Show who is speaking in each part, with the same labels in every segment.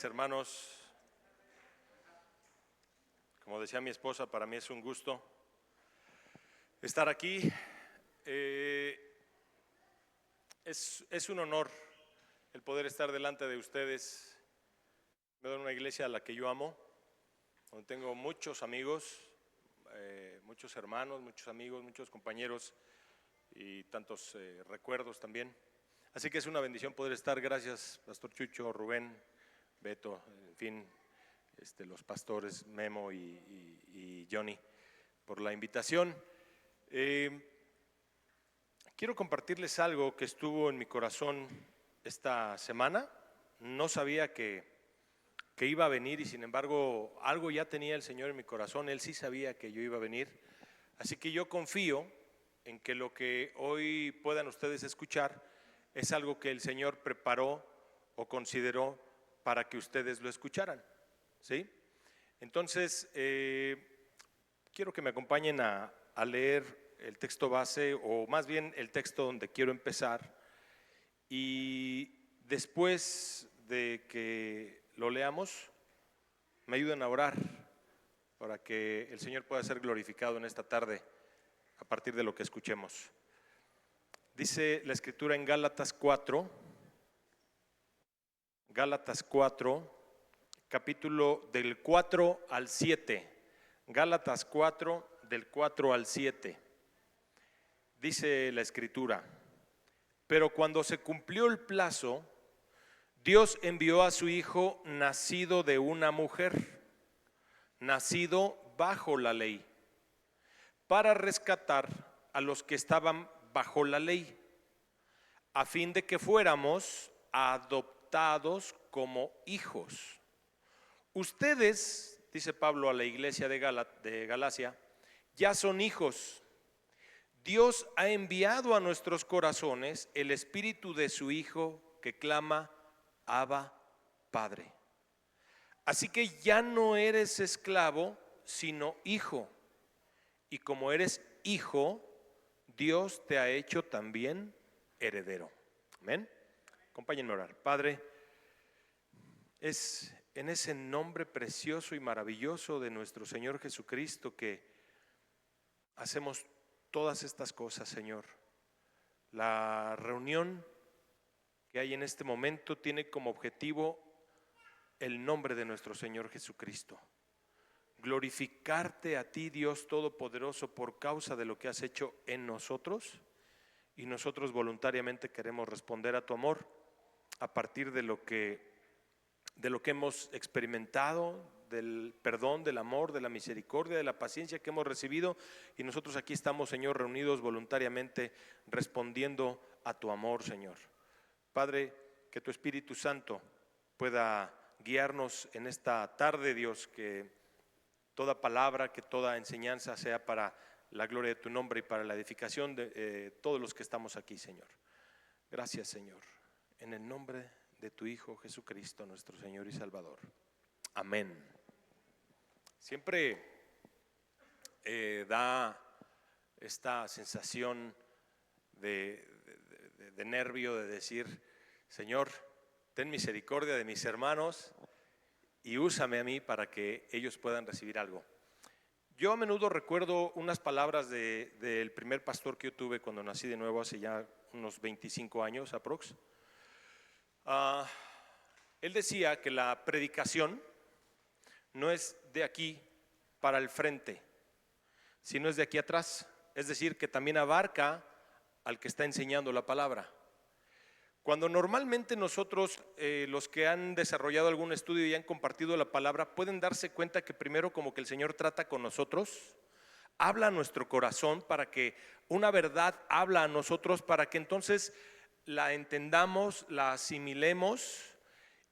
Speaker 1: Hermanos, como decía mi esposa, para mí es un gusto estar aquí. Es un honor el poder estar delante de ustedes. Me da una iglesia a la que yo amo, donde tengo muchos amigos, muchos hermanos, muchos amigos, muchos compañeros y tantos recuerdos también. Así que es una bendición poder estar. Gracias, Pastor Chucho, Rubén, Beto, en fin, los pastores Memo y Johnny, por la invitación. Quiero compartirles algo que estuvo en mi corazón esta semana. No sabía que iba a venir y sin embargo algo ya tenía el Señor en mi corazón. Él sí sabía que yo iba a venir. Así que yo confío en que lo que hoy puedan ustedes escuchar es algo que el Señor preparó o consideró para que ustedes lo escucharan, ¿sí? Entonces, quiero que me acompañen a leer el texto base, o más bien el texto donde quiero empezar, y después de que lo leamos, me ayuden a orar para que el Señor pueda ser glorificado en esta tarde a partir de lo que escuchemos. Dice la Escritura en Gálatas 4, capítulo del 4 al 7. Gálatas 4, del 4 al 7. Dice la Escritura: pero cuando se cumplió el plazo, Dios envió a su Hijo, nacido de una mujer, nacido bajo la ley, para rescatar a los que estaban bajo la ley, a fin de que fuéramos adoptados como hijos. Ustedes, dice Pablo a la iglesia de Galacia, ya son hijos. Dios ha enviado a nuestros corazones el espíritu de su Hijo que clama: Abba, Padre. Así que ya no eres esclavo, sino hijo. Y como eres hijo, Dios te ha hecho también heredero. Amén. Acompáñenme a orar. Padre, es en ese nombre precioso y maravilloso de nuestro Señor Jesucristo que hacemos todas estas cosas, Señor. La reunión que hay en este momento tiene como objetivo el nombre de nuestro Señor Jesucristo. Glorificarte a ti, Dios Todopoderoso, por causa de lo que has hecho en nosotros, y nosotros voluntariamente queremos responder a tu amor a partir de lo que hemos experimentado, del perdón, del amor, de la misericordia, de la paciencia que hemos recibido, y nosotros aquí estamos, Señor, reunidos voluntariamente respondiendo a tu amor, Señor. Padre, que tu Espíritu Santo pueda guiarnos en esta tarde, Dios, que toda palabra, que toda enseñanza sea para la gloria de tu nombre y para la edificación de todos los que estamos aquí, Señor. Gracias, Señor, en el nombre de tu Hijo Jesucristo, nuestro Señor y Salvador. Amén. Siempre da esta sensación de nervio, de decir: Señor, ten misericordia de mis hermanos y úsame a mí para que ellos puedan recibir algo. Yo a menudo recuerdo unas palabras del primer pastor que yo tuve cuando nací de nuevo, hace ya unos 25 años aprox. Él decía que la predicación no es de aquí para el frente, sino es de aquí atrás. Es decir, que también abarca al que está enseñando la palabra. Cuando normalmente nosotros, los que han desarrollado algún estudio y han compartido la palabra, pueden darse cuenta que primero como que el Señor trata con nosotros, habla a nuestro corazón para que una verdad habla a nosotros, para que entonces la entendamos, la asimilemos,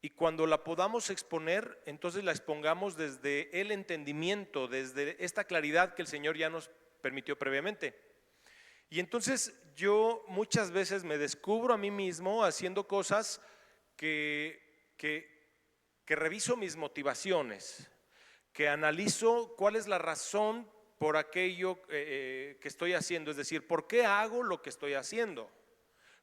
Speaker 1: y cuando la podamos exponer, entonces la expongamos desde el entendimiento, desde esta claridad que el Señor ya nos permitió previamente. Y entonces yo muchas veces me descubro a mí mismo haciendo cosas que reviso mis motivaciones, que analizo cuál es la razón por aquello que estoy haciendo, es decir, ¿por qué hago lo que estoy haciendo?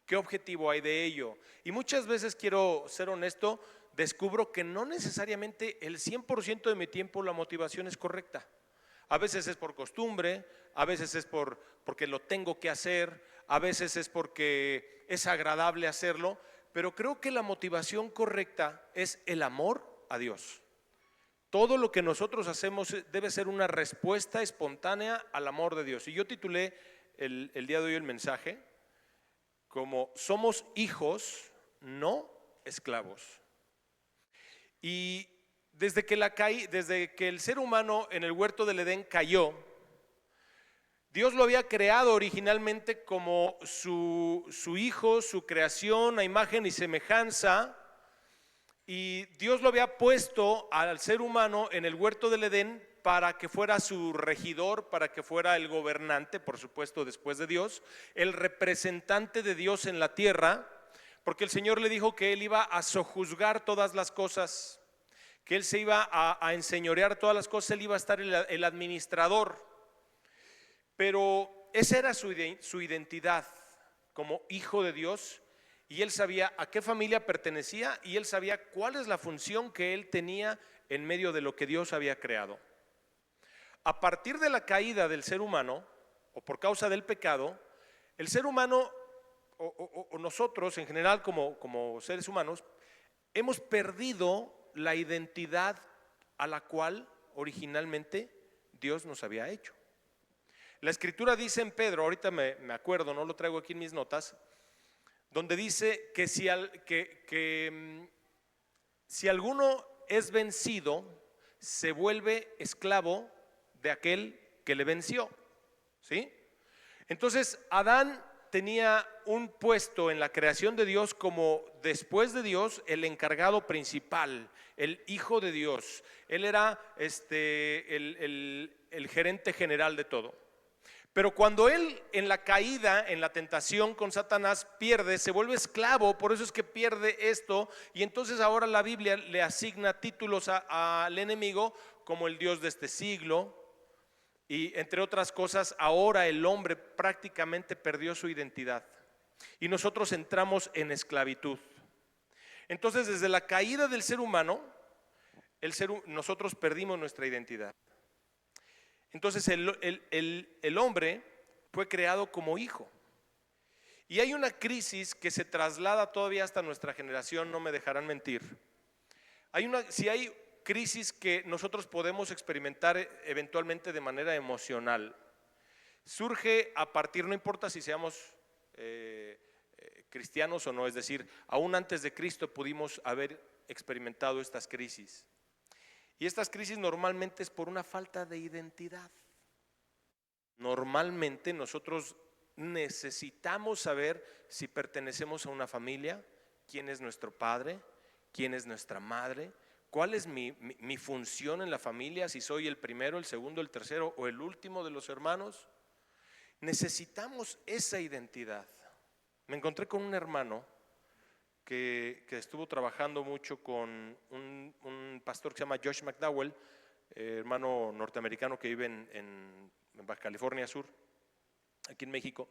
Speaker 1: ¿Qué objetivo hay de ello? Y muchas veces, quiero ser honesto, descubro que no necesariamente el 100% de mi tiempo la motivación es correcta. A veces es por costumbre, a veces es porque lo tengo que hacer, a veces es porque es agradable hacerlo, pero creo que la motivación correcta es el amor a Dios. Todo lo que nosotros hacemos debe ser una respuesta espontánea al amor de Dios. Y yo titulé el día de hoy el mensaje como somos hijos, no esclavos. Y desde que el ser humano en el huerto del Edén cayó, Dios lo había creado originalmente como su hijo, su creación a imagen y semejanza. Y Dios lo había puesto al ser humano en el huerto del Edén para que fuera su regidor, para que fuera el gobernante, por supuesto, después de Dios, el representante de Dios en la tierra, porque el Señor le dijo que Él iba a sojuzgar todas las cosas, que Él se iba a enseñorear todas las cosas, Él iba a estar el administrador. Pero esa era su identidad como hijo de Dios. Y él sabía a qué familia pertenecía y él sabía cuál es la función que él tenía en medio de lo que Dios había creado. A partir de la caída del ser humano, o por causa del pecado, el ser humano, o nosotros en general como seres humanos, hemos perdido la identidad a la cual originalmente Dios nos había hecho. La Escritura dice en Pedro, ahorita me acuerdo, no lo traigo aquí en mis notas, donde dice que si alguno es vencido, se vuelve esclavo de aquel que le venció, ¿sí? Entonces Adán tenía un puesto en la creación de Dios como después de Dios el encargado principal, el hijo de Dios. Él era el gerente general de todo. Pero cuando él en la caída, en la tentación con Satanás pierde, se vuelve esclavo, por eso es que pierde esto, y entonces ahora la Biblia le asigna títulos al enemigo como el Dios de este siglo, y entre otras cosas ahora el hombre prácticamente perdió su identidad y nosotros entramos en esclavitud. Entonces desde la caída del ser humano, nosotros perdimos nuestra identidad. Entonces el hombre fue creado como hijo. Y hay una crisis que se traslada todavía hasta nuestra generación, no me dejarán mentir. Si hay crisis que nosotros podemos experimentar eventualmente de manera emocional, surge a partir, no importa si seamos cristianos o no, es decir, aún antes de Cristo pudimos haber experimentado estas crisis. Y estas crisis normalmente es por una falta de identidad. Normalmente nosotros necesitamos saber si pertenecemos a una familia, quién es nuestro padre, quién es nuestra madre, cuál es mi función en la familia, si soy el primero, el segundo, el tercero o el último de los hermanos. Necesitamos esa identidad. Me encontré con un hermano que estuvo trabajando mucho con un pastor que se llama Josh McDowell, hermano norteamericano que vive en Baja California Sur, aquí en México,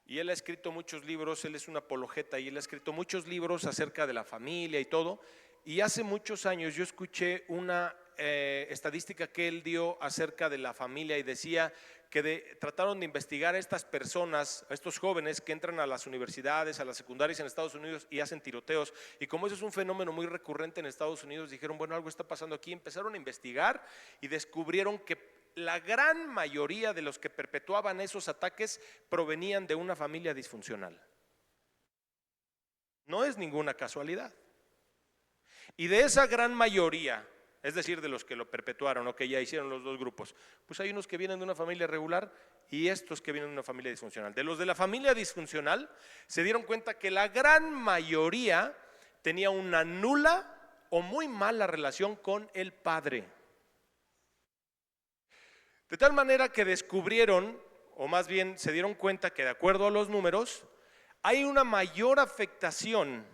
Speaker 1: y él ha escrito muchos libros, él es un apologeta y él ha escrito muchos libros acerca de la familia y todo, y hace muchos años yo escuché una estadística que él dio acerca de la familia y decía que trataron de investigar a estas personas, a estos jóvenes que entran a las universidades, a las secundarias en Estados Unidos y hacen tiroteos, y como eso es un fenómeno muy recurrente en Estados Unidos, dijeron, bueno, algo está pasando aquí, empezaron a investigar y descubrieron que la gran mayoría de los que perpetuaban esos ataques provenían de una familia disfuncional. No es ninguna casualidad. Y de esa gran mayoría, es decir, de los que lo perpetuaron o que ya hicieron los dos grupos, pues hay unos que vienen de una familia regular y estos que vienen de una familia disfuncional. De los de la familia disfuncional se dieron cuenta que la gran mayoría tenía una nula o muy mala relación con el padre. De tal manera que descubrieron, o más bien se dieron cuenta que de acuerdo a los números, hay una mayor afectación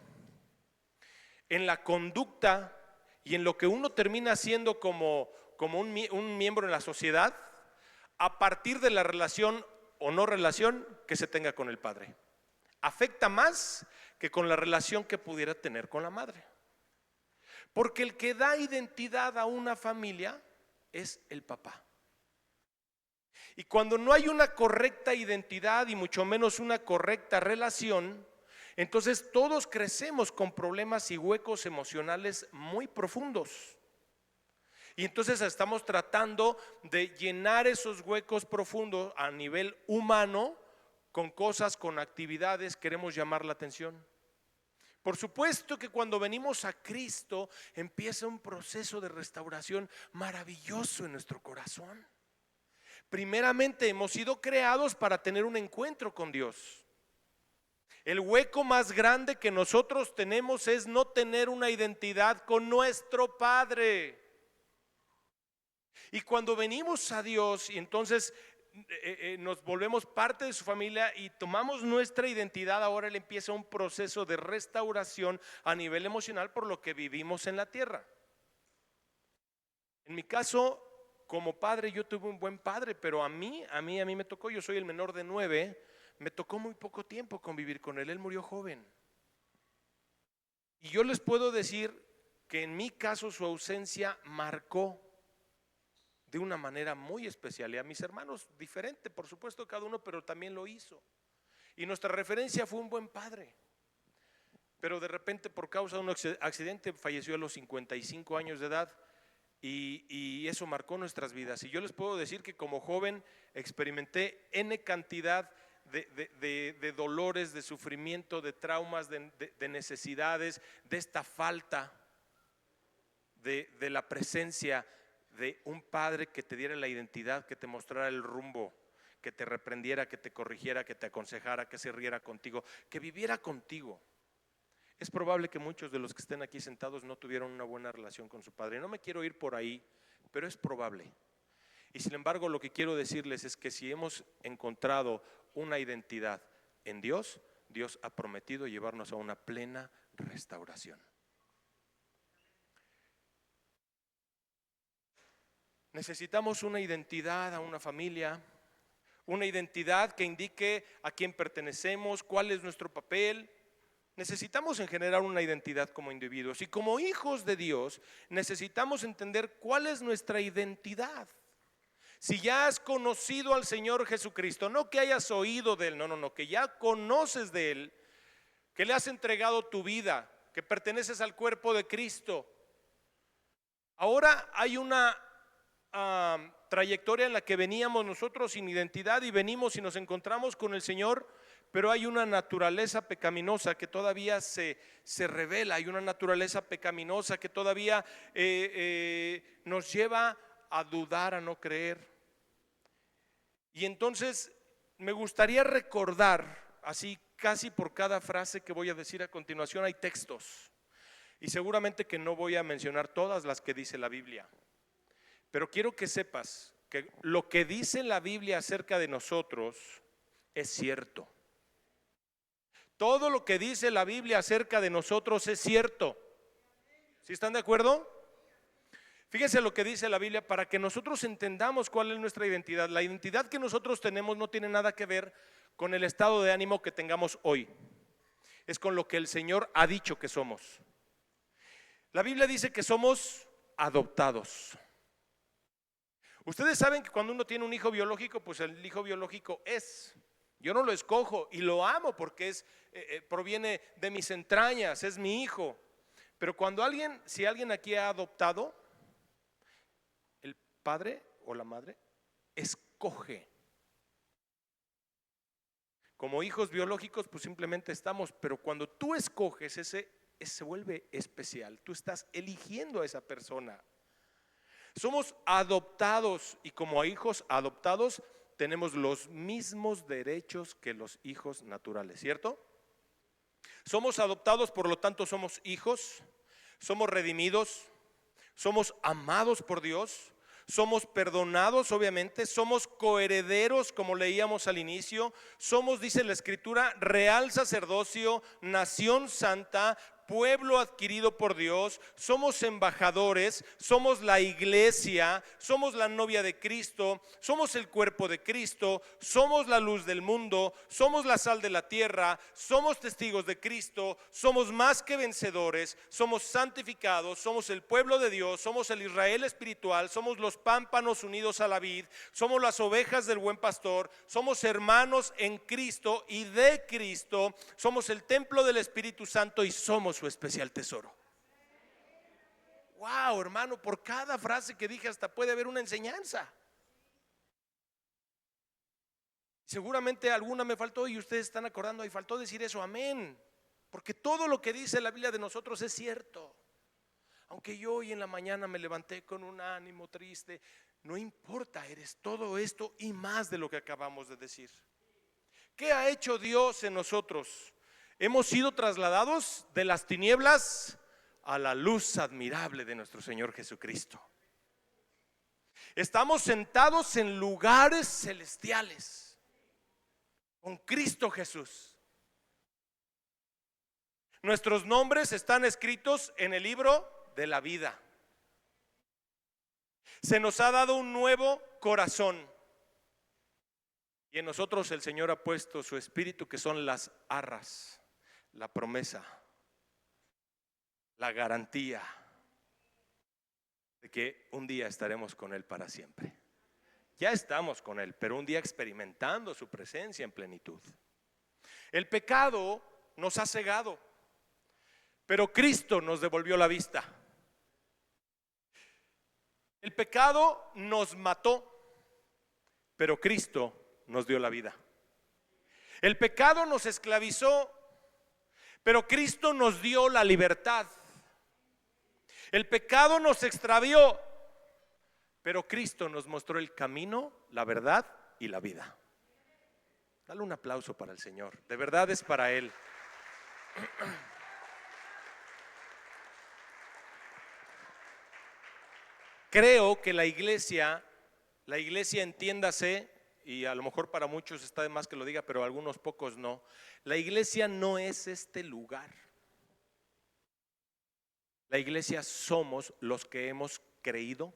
Speaker 1: en la conducta y en lo que uno termina siendo como un miembro en la sociedad a partir de la relación o no relación que se tenga con el padre. Afecta más que con la relación que pudiera tener con la madre. Porque el que da identidad a una familia es el papá. Y cuando no hay una correcta identidad y mucho menos una correcta relación, entonces todos crecemos con problemas y huecos emocionales muy profundos. Y entonces estamos tratando de llenar esos huecos profundos a nivel humano con cosas, con actividades, queremos llamar la atención. Por supuesto que cuando venimos a Cristo empieza un proceso de restauración maravilloso en nuestro corazón. Primeramente hemos sido creados para tener un encuentro con Dios. El hueco más grande que nosotros tenemos es no tener una identidad con nuestro Padre. Y cuando venimos a Dios y entonces nos volvemos parte de su familia y tomamos nuestra identidad, ahora Él empieza un proceso de restauración a nivel emocional por lo que vivimos en la tierra. En mi caso, como padre, yo tuve un buen padre, pero a mí me tocó, yo soy el menor de 9, me tocó muy poco tiempo convivir con él murió joven. Y yo les puedo decir que en mi caso su ausencia marcó de una manera muy especial, y a mis hermanos diferente, por supuesto cada uno, pero también lo hizo. Y nuestra referencia fue un buen padre, pero de repente por causa de un accidente falleció a los 55 años de edad. Y eso marcó nuestras vidas. Y yo les puedo decir que como joven experimenté N cantidad de dolores, de sufrimiento, de traumas, de necesidades, de esta falta de la presencia de un padre que te diera la identidad, que te mostrara el rumbo, que te reprendiera, que te corrigiera, que te aconsejara, que se riera contigo, que viviera contigo. Es probable que muchos de los que estén aquí sentados no tuvieron una buena relación con su padre. No me quiero ir por ahí, pero es probable. Y sin embargo, lo que quiero decirles es que si hemos encontrado una identidad en Dios, Dios ha prometido llevarnos a una plena restauración. Necesitamos una identidad a una familia, una identidad que indique a quién pertenecemos, cuál es nuestro papel. Necesitamos en general una identidad como individuos, y como hijos de Dios necesitamos entender cuál es nuestra identidad. Si ya has conocido al Señor Jesucristo, no que hayas oído de Él, no, que ya conoces de Él, que le has entregado tu vida, que perteneces al cuerpo de Cristo. Ahora hay una trayectoria en la que veníamos nosotros sin identidad y venimos y nos encontramos con el Señor, pero hay una naturaleza pecaminosa que todavía se revela, hay una naturaleza pecaminosa que todavía nos lleva a dudar, a no creer. Y entonces me gustaría recordar, así casi por cada frase que voy a decir a continuación hay textos, y seguramente que no voy a mencionar todas las que dice la Biblia, pero quiero que sepas que lo que dice la Biblia acerca de nosotros es cierto. Todo lo que dice la Biblia acerca de nosotros es cierto. ¿Sí están de acuerdo? Fíjense lo que dice la Biblia para que nosotros entendamos cuál es nuestra identidad. La identidad que nosotros tenemos no tiene nada que ver con el estado de ánimo que tengamos hoy. Es con lo que el Señor ha dicho que somos. La Biblia dice que somos adoptados. Ustedes saben que cuando uno tiene un hijo biológico, pues el hijo biológico es. Yo no lo escojo y lo amo porque proviene de mis entrañas, es mi hijo. Pero si alguien aquí ha adoptado, el padre o la madre escoge. Como hijos biológicos, pues simplemente estamos, pero cuando tú escoges, ese se vuelve especial. Tú estás eligiendo a esa persona. Somos adoptados y como hijos adoptados tenemos los mismos derechos que los hijos naturales, ¿cierto? Somos adoptados, por lo tanto somos hijos, somos redimidos, somos amados por Dios, somos perdonados obviamente, somos coherederos como leíamos al inicio, somos, dice la Escritura, real sacerdocio, nación santa, pueblo adquirido por Dios, somos embajadores, somos la iglesia, somos la novia de Cristo, somos el cuerpo de Cristo, somos la luz del mundo, somos la sal de la tierra, somos testigos de Cristo, somos más que vencedores, somos santificados, somos el pueblo de Dios, somos el Israel espiritual, somos los pámpanos unidos a la vid, somos las ovejas del buen pastor, somos hermanos en Cristo y de Cristo, somos el templo del Espíritu Santo y somos su especial tesoro. Wow, hermano, por cada frase que dije hasta puede haber una enseñanza. Seguramente alguna me faltó y ustedes están acordando, y faltó decir eso, amén. Porque todo lo que dice la Biblia de nosotros es cierto. Aunque yo hoy en la mañana me levanté con un ánimo triste, no importa, eres todo esto y más de lo que acabamos de decir. ¿Qué ha hecho Dios en nosotros? Hemos sido trasladados de las tinieblas a la luz admirable de nuestro Señor Jesucristo. Estamos sentados en lugares celestiales con Cristo Jesús. Nuestros nombres están escritos en el libro de la vida. Se nos ha dado un nuevo corazón y en nosotros el Señor ha puesto su espíritu, que son las arras, la promesa, la garantía de que un día estaremos con Él para siempre. Ya estamos con Él, pero un día experimentando su presencia en plenitud. El pecado nos ha cegado, pero Cristo nos devolvió la vista. El pecado nos mató, pero Cristo nos dio la vida. El pecado nos esclavizó, pero Cristo nos dio la libertad. El pecado nos extravió, pero Cristo nos mostró el camino, la verdad y la vida. Dale un aplauso para el Señor, de verdad es para Él. Creo que la iglesia entiéndase, y a lo mejor para muchos está de más que lo diga, pero algunos pocos no. La iglesia no es este lugar. La iglesia somos los que hemos creído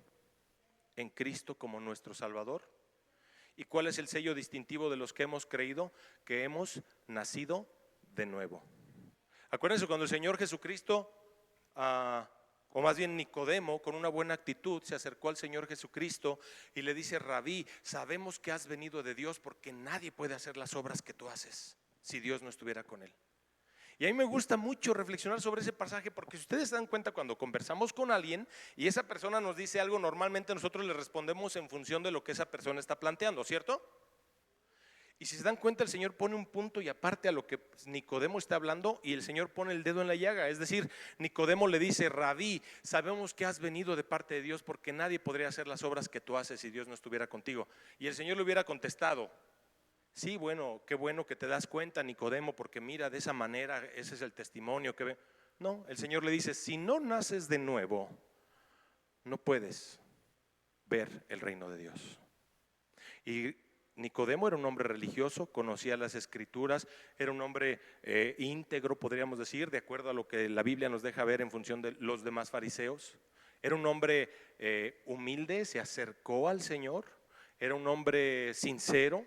Speaker 1: en Cristo como nuestro Salvador. ¿Y cuál es el sello distintivo de los que hemos creído? Que hemos nacido de nuevo. Acuérdense cuando el Señor Jesucristo, o más bien Nicodemo, con una buena actitud se acercó al Señor Jesucristo y le dice: Rabí, sabemos que has venido de Dios, porque nadie puede hacer las obras que tú haces si Dios no estuviera con él. Y a mí me gusta mucho reflexionar sobre ese pasaje, porque si ustedes se dan cuenta, cuando conversamos con alguien y esa persona nos dice algo, normalmente nosotros le respondemos en función de lo que esa persona está planteando, ¿cierto? Y si se dan cuenta, el Señor pone un punto y aparte a lo que Nicodemo está hablando, y el Señor pone el dedo en la llaga. Es decir, Nicodemo le dice: Rabí, sabemos que has venido de parte de Dios, porque nadie podría hacer las obras que tú haces si Dios no estuviera contigo. Y el Señor le hubiera contestado: sí, bueno, qué bueno que te das cuenta, Nicodemo, porque mira, de esa manera ese es el testimonio que ve. No, el Señor le dice: si no naces de nuevo, no puedes ver el reino de Dios. Y Nicodemo era un hombre religioso, conocía las escrituras, era un hombre íntegro, podríamos decir, de acuerdo a lo que la Biblia nos deja ver en función de los demás fariseos. Era un hombre humilde, se acercó al Señor, era un hombre sincero,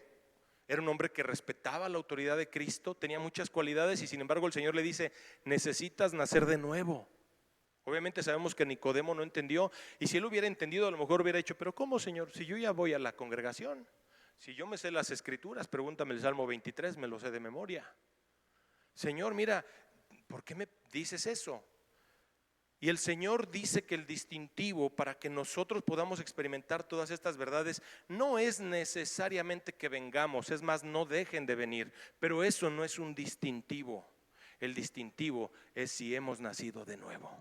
Speaker 1: era un hombre que respetaba la autoridad de Cristo, tenía muchas cualidades, y sin embargo el Señor le dice: necesitas nacer de nuevo. Obviamente sabemos que Nicodemo no entendió, y si él hubiera entendido, a lo mejor hubiera dicho: pero ¿cómo, Señor? Si yo ya voy a la congregación, si yo me sé las escrituras, pregúntame el Salmo 23, me lo sé de memoria. Señor, mira, ¿por qué me dices eso? Y el Señor dice que el distintivo para que nosotros podamos experimentar todas estas verdades no es necesariamente que vengamos, es más, no dejen de venir, pero eso no es un distintivo. El distintivo es si hemos nacido de nuevo.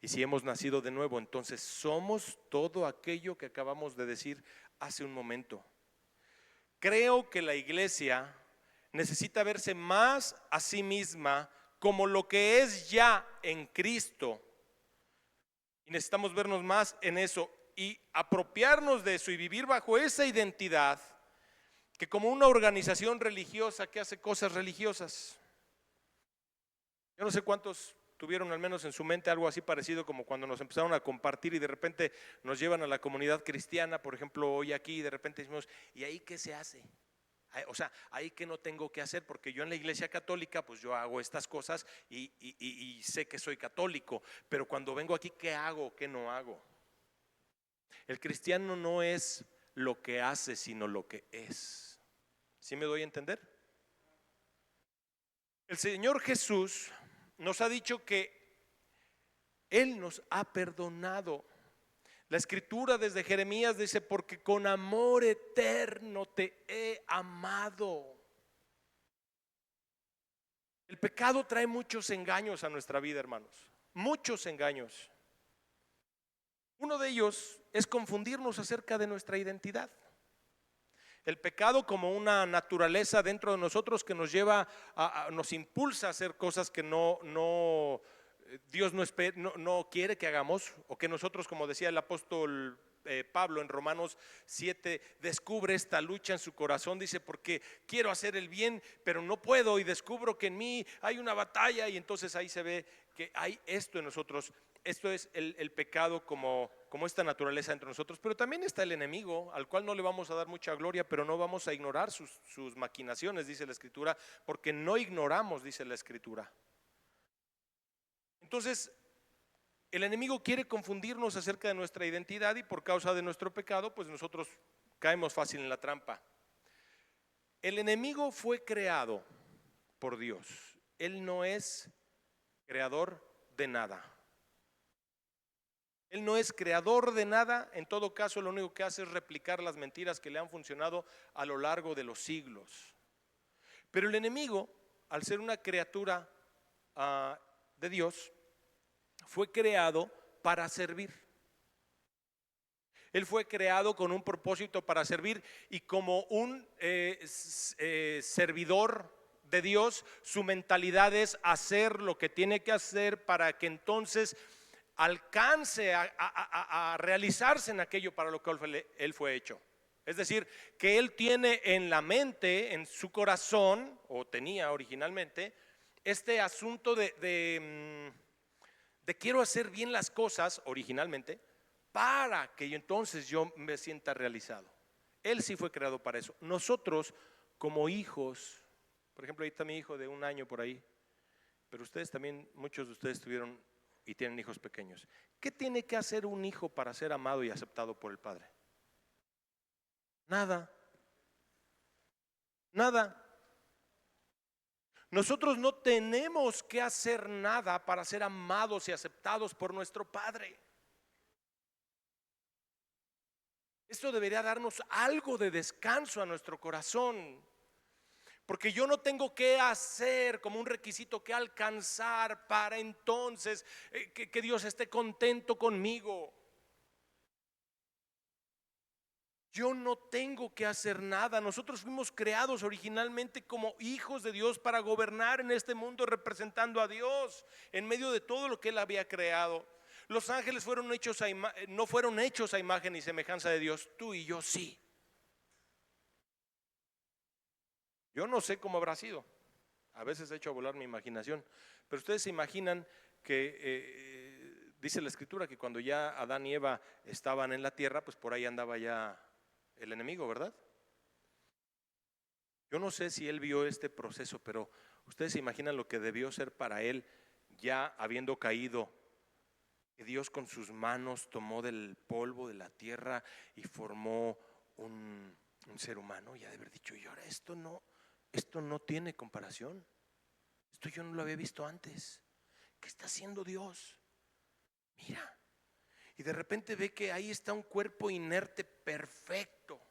Speaker 1: Y si hemos nacido de nuevo, entonces somos todo aquello que acabamos de decir hace un momento. Creo que la iglesia necesita verse más a sí misma como lo que es ya en Cristo. Y necesitamos vernos más en eso y apropiarnos de eso y vivir bajo esa identidad, que como una organización religiosa que hace cosas religiosas. Yo no sé cuántos tuvieron al menos en su mente algo así parecido como cuando nos empezaron a compartir y de repente nos llevan a la comunidad cristiana, por ejemplo, hoy aquí, y de repente decimos, ¿y ahí qué se hace? O sea, ahí que no tengo que hacer, porque yo en la iglesia católica pues yo hago estas cosas y sé que soy católico, pero cuando vengo aquí, ¿qué hago? ¿Qué no hago? El cristiano no es lo que hace, sino lo que es. ¿Sí me doy a entender? El Señor Jesús nos ha dicho que Él nos ha perdonado. La escritura desde Jeremías dice, porque con amor eterno te he amado. El pecado trae muchos engaños a nuestra vida, hermanos, muchos engaños. Uno de ellos es confundirnos acerca de nuestra identidad. El pecado como una naturaleza dentro de nosotros que nos lleva nos impulsa a hacer cosas que Dios no quiere que hagamos, o que nosotros, como decía el apóstol Pablo en Romanos 7, descubre esta lucha en su corazón. Dice, porque quiero hacer el bien, pero no puedo, y descubro que en mí hay una batalla, y entonces ahí se ve que hay esto en nosotros. Esto es el pecado como esta naturaleza entre nosotros, pero también está el enemigo, al cual no le vamos a dar mucha gloria, pero no vamos a ignorar sus maquinaciones, dice la Escritura, porque no ignoramos, dice la Escritura. Entonces, el enemigo quiere confundirnos acerca de nuestra identidad, y por causa de nuestro pecado, pues nosotros caemos fácil en la trampa. El enemigo fue creado por Dios. Él no es creador de nada. Él no es creador de nada. En todo caso, lo único que hace es replicar las mentiras que le han funcionado a lo largo de los siglos. Pero el enemigo, al ser una criatura de Dios, fue creado para servir. Él fue creado con un propósito para servir, y como un servidor de Dios, su mentalidad es hacer lo que tiene que hacer para que entonces alcance a realizarse en aquello para lo que él fue hecho. Es decir, que él tiene en la mente, en su corazón, o tenía originalmente, este asunto de quiero hacer bien las cosas originalmente para que entonces yo me sienta realizado. Él sí fue creado para eso. Nosotros como hijos, por ejemplo, ahí está mi hijo de 1 año por ahí, pero ustedes también, muchos de ustedes tuvieron y tienen hijos pequeños. ¿Qué tiene que hacer un hijo para ser amado y aceptado por el padre? Nada. Nada. Nosotros no tenemos que hacer nada para ser amados y aceptados por nuestro Padre. Esto debería darnos algo de descanso a nuestro corazón, porque yo no tengo que hacer como un requisito que alcanzar para entonces que Dios esté contento conmigo. Yo no tengo que hacer nada. Nosotros fuimos creados originalmente como hijos de Dios para gobernar en este mundo representando a Dios en medio de todo lo que Él había creado. Los ángeles no fueron hechos a imagen y semejanza de Dios. Tú y yo sí. Yo no sé cómo habrá sido. A veces he hecho volar mi imaginación. Pero ustedes se imaginan que dice la Escritura que cuando ya Adán y Eva estaban en la tierra, pues por ahí andaba ya el enemigo, ¿verdad? Yo no sé si él vio este proceso, pero ustedes se imaginan lo que debió ser para él ya habiendo caído, que Dios con sus manos tomó del polvo de la tierra y formó un ser humano, y ha de haber dicho, y ahora esto no tiene comparación, esto yo no lo había visto antes. ¿Qué está haciendo Dios? Mira. Y de repente ve que ahí está un cuerpo inerte perfecto.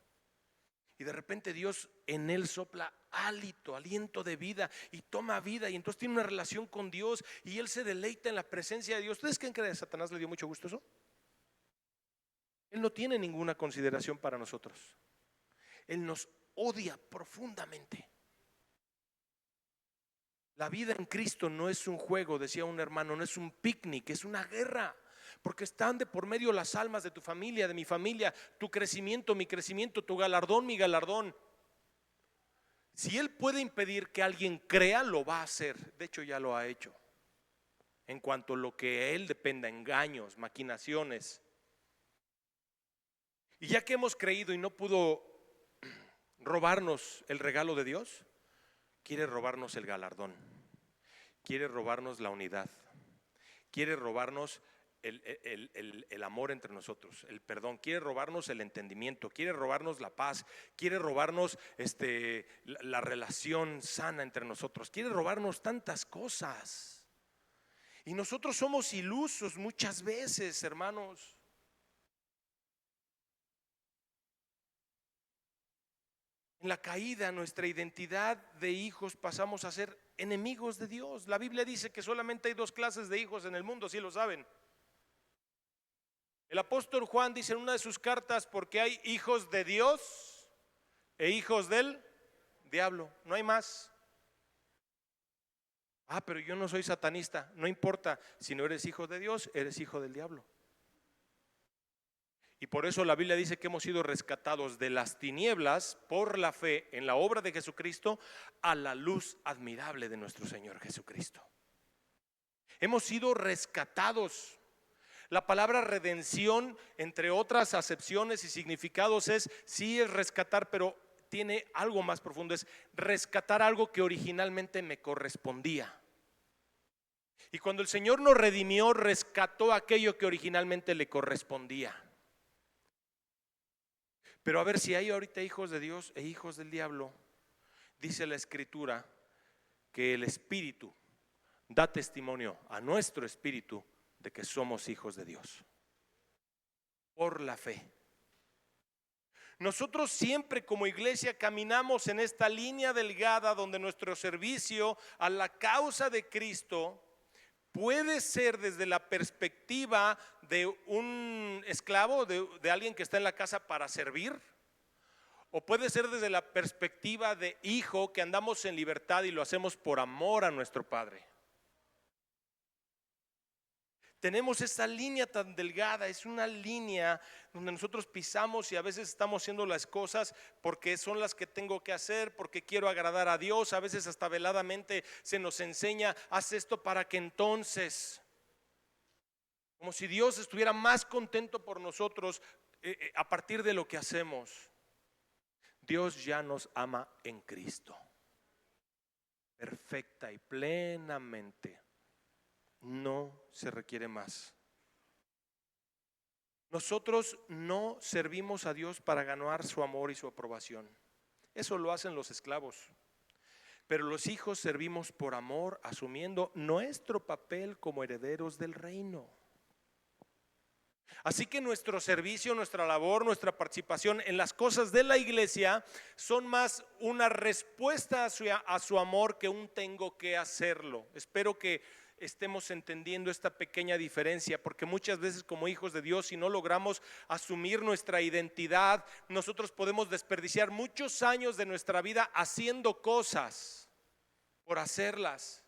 Speaker 1: Y de repente Dios en él sopla aliento de vida, y toma vida, y entonces tiene una relación con Dios, y él se deleita en la presencia de Dios. ¿Ustedes creen que a Satanás le dio mucho gusto eso? Él no tiene ninguna consideración para nosotros. Él nos odia profundamente. La vida en Cristo no es un juego, decía un hermano, no es un picnic, es una guerra. Porque están de por medio las almas de tu familia, de mi familia, tu crecimiento, mi crecimiento, tu galardón, mi galardón. Si Él puede impedir que alguien crea, lo va a hacer. De hecho, ya lo ha hecho. en cuanto a lo que de él dependa, engaños, maquinaciones. Y ya que hemos creído y no pudo robarnos el regalo de Dios, quiere robarnos el galardón, quiere robarnos la unidad, quiere robarnos el amor entre nosotros, el perdón, quiere robarnos el entendimiento, quiere robarnos la paz, quiere robarnos la relación sana entre nosotros, quiere robarnos tantas cosas. Y nosotros somos ilusos muchas veces, hermanos. En la caída, nuestra identidad de hijos pasamos a ser enemigos de Dios. La Biblia dice que solamente hay dos clases de hijos en el mundo, ¿sí lo saben? El apóstol Juan dice en una de sus cartas, porque hay hijos de Dios e hijos del diablo, no hay más. Ah, pero yo no soy satanista, no importa, si no eres hijo de Dios, eres hijo del diablo. Y por eso la Biblia dice que hemos sido rescatados de las tinieblas por la fe en la obra de Jesucristo a la luz admirable de nuestro Señor Jesucristo. Hemos sido rescatados. La palabra redención, entre otras acepciones y significados, sí es rescatar, pero tiene algo más profundo, es rescatar algo que originalmente me correspondía. Y cuando el Señor nos redimió, rescató aquello que originalmente le correspondía. Pero a ver, si hay ahorita hijos de Dios e hijos del diablo, dice la Escritura que el Espíritu da testimonio a nuestro espíritu de que somos hijos de Dios por la fe. Nosotros siempre como iglesia caminamos en esta línea delgada donde nuestro servicio a la causa de Cristo puede ser desde la perspectiva de un esclavo, de alguien que está en la casa para servir, o puede ser desde la perspectiva de hijo que andamos en libertad y lo hacemos por amor a nuestro Padre. Tenemos esta línea tan delgada, es una línea donde nosotros pisamos y a veces estamos haciendo las cosas porque son las que tengo que hacer, porque quiero agradar a Dios. A veces hasta veladamente se nos enseña, haz esto para que entonces, como si Dios estuviera más contento por nosotros a partir de lo que hacemos. Dios ya nos ama en Cristo, perfecta y plenamente. No se requiere más. Nosotros no servimos a Dios para ganar su amor y su aprobación. Eso lo hacen los esclavos. Pero los hijos servimos por amor, asumiendo nuestro papel como herederos del reino. Así que nuestro servicio, nuestra labor, nuestra participación en las cosas de la iglesia son más una respuesta a su amor que un tengo que hacerlo. Espero que estemos entendiendo esta pequeña diferencia, porque muchas veces como hijos de Dios, si no logramos asumir nuestra identidad, nosotros podemos desperdiciar muchos años de nuestra vida haciendo cosas por hacerlas.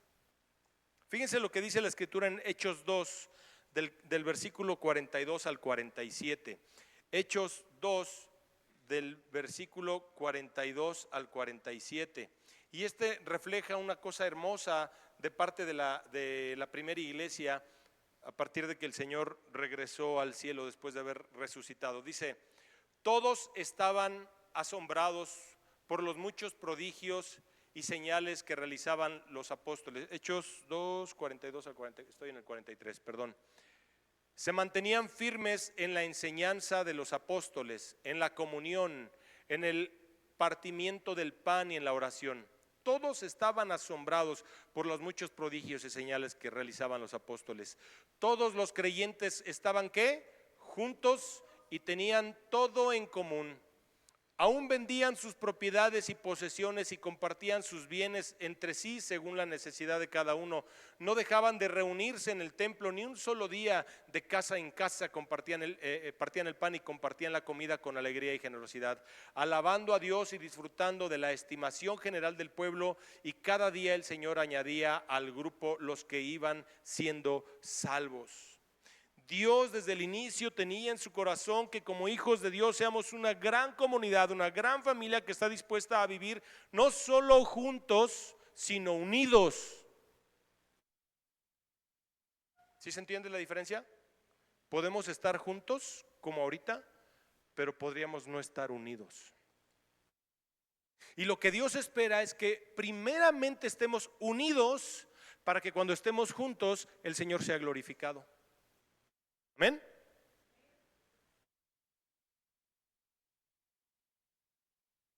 Speaker 1: Fíjense lo que dice la Escritura en Hechos 2, del versículo 42 al 47. Hechos 2, del versículo 42 al 47. Y refleja una cosa hermosa de parte de la primera iglesia a partir de que el Señor regresó al cielo después de haber resucitado. Dice: todos estaban asombrados por los muchos prodigios y señales que realizaban los apóstoles. Hechos 2, 42 al 40, estoy en el 43, perdón. Se mantenían firmes en la enseñanza de los apóstoles, en la comunión, en el partimiento del pan y en la oración. Todos estaban asombrados por los muchos prodigios y señales que realizaban los apóstoles. Todos los creyentes estaban ¿qué? Juntos y tenían todo en común. Aún vendían sus propiedades y posesiones y compartían sus bienes entre sí según la necesidad de cada uno. No dejaban de reunirse en el templo ni un solo día, de casa en casa partían el pan y compartían la comida con alegría y generosidad, alabando a Dios y disfrutando de la estimación general del pueblo, y cada día el Señor añadía al grupo los que iban siendo salvos. Dios desde el inicio tenía en su corazón que como hijos de Dios seamos una gran comunidad, una gran familia que está dispuesta a vivir no solo juntos, sino unidos. ¿Sí se entiende la diferencia? Podemos estar juntos como ahorita, pero podríamos no estar unidos. Y lo que Dios espera es que primeramente estemos unidos para que cuando estemos juntos el Señor sea glorificado. Amén.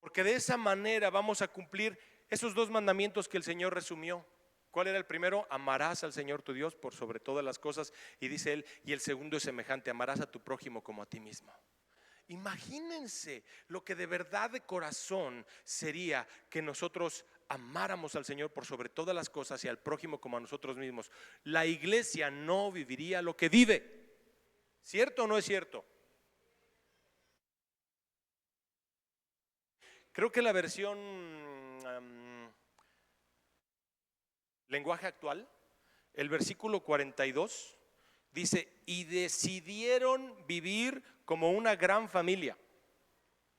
Speaker 1: Porque de esa manera vamos a cumplir esos dos mandamientos que el Señor resumió. ¿Cuál era el primero? Amarás al Señor tu Dios por sobre todas las cosas. Y dice él, y el segundo es semejante, amarás a tu prójimo como a ti mismo. Imagínense lo que de verdad de corazón sería que nosotros amáramos al Señor por sobre todas las cosas y al prójimo como a nosotros mismos. La iglesia no viviría lo que vive. ¿Cierto o no es cierto? Creo que la versión lenguaje actual, el versículo 42 dice, y decidieron vivir como una gran familia.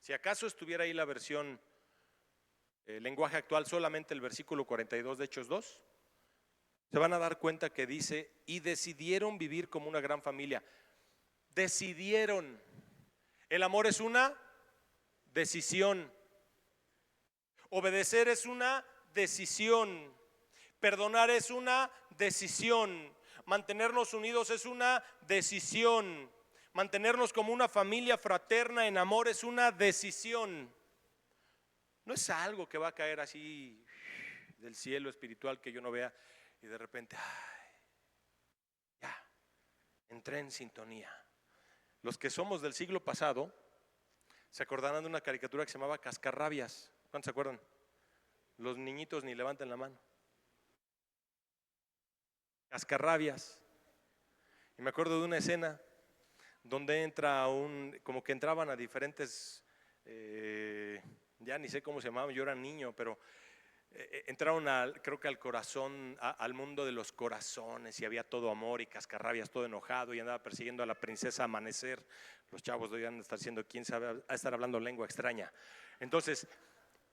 Speaker 1: Si acaso estuviera ahí la versión lenguaje actual, solamente el versículo 42 de Hechos 2, se van a dar cuenta que dice, y decidieron vivir como una gran familia. Decidieron. El amor es una decisión. Obedecer es una decisión. Perdonar es una decisión. Mantenernos unidos es una decisión. Mantenernos como una familia fraterna en amor es una decisión. No es algo que va a caer así del cielo espiritual que yo no vea y de repente, ya, entré en sintonía. Los que somos del siglo pasado se acordarán de una caricatura que se llamaba Cascarrabias. ¿Cuántos se acuerdan? Los niñitos ni levanten la mano. Cascarrabias. Y me acuerdo de una escena donde como que entraban a diferentes, ya ni sé cómo se llamaban, yo era niño, pero entraron creo que al corazón, al mundo de los corazones, y había todo amor y Cascarrabias todo enojado y andaba persiguiendo a la princesa Amanecer. Los chavos de hoy andan a estar diciendo, quién sabe, a estar hablando lengua extraña. Entonces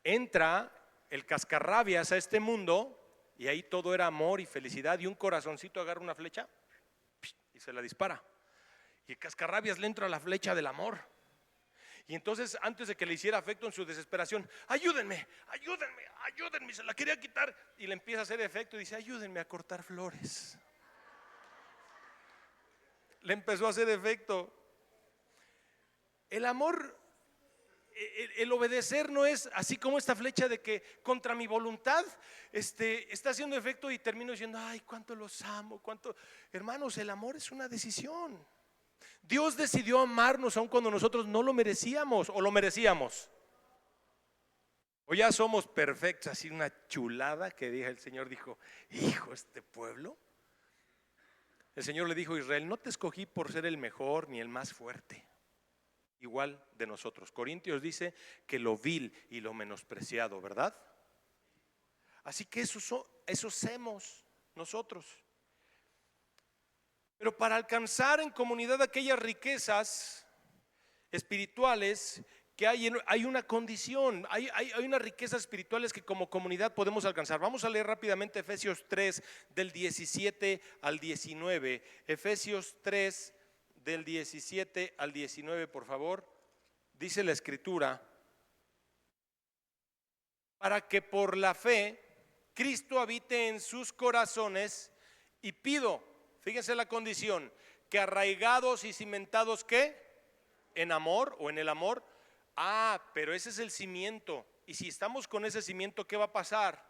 Speaker 1: entra el Cascarrabias a este mundo y ahí todo era amor y felicidad, y un corazoncito agarra una flecha y se la dispara, y el Cascarrabias le entra a la flecha del amor. Y entonces, antes de que le hiciera efecto, en su desesperación, ayúdenme, ayúdenme, ayúdenme, se la quería quitar, y le empieza a hacer efecto y dice, ayúdenme a cortar flores. Le empezó a hacer efecto. El amor, el obedecer no es así como esta flecha de que contra mi voluntad está haciendo efecto y termino diciendo, ay, cuánto los amo, cuánto. Hermanos, el amor es una decisión. Dios decidió amarnos aun cuando nosotros no lo merecíamos, o lo merecíamos, o ya somos perfectos, así una chulada que dijo el Señor, dijo, hijo, este pueblo. El Señor le dijo a Israel, no te escogí por ser el mejor ni el más fuerte, igual de nosotros. Corintios dice que lo vil y lo menospreciado, ¿verdad? Así que eso somos nosotros. Pero para alcanzar en comunidad aquellas riquezas espirituales que hay una condición, hay unas riquezas espirituales que como comunidad podemos alcanzar. Vamos a leer rápidamente Efesios 3 del 17 al 19. Efesios 3 del 17 al 19, por favor. Dice la escritura, para que por la fe Cristo habite en sus corazones, y pido, fíjense la condición, que arraigados y cimentados, ¿qué? En amor o en el amor. Pero ese es el cimiento. Y si estamos con ese cimiento, ¿qué va a pasar?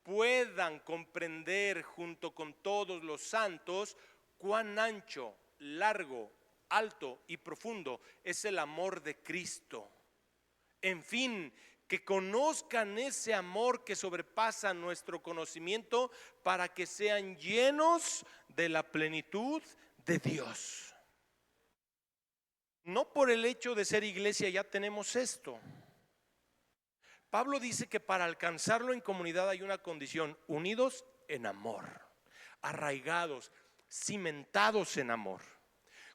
Speaker 1: Puedan comprender junto con todos los santos cuán ancho, largo, alto y profundo es el amor de Cristo. En fin, que conozcan ese amor que sobrepasa nuestro conocimiento, para que sean llenos de la plenitud de Dios. No por el hecho de ser iglesia ya tenemos esto. Pablo dice que para alcanzarlo en comunidad hay una condición: unidos en amor, arraigados, cimentados en amor.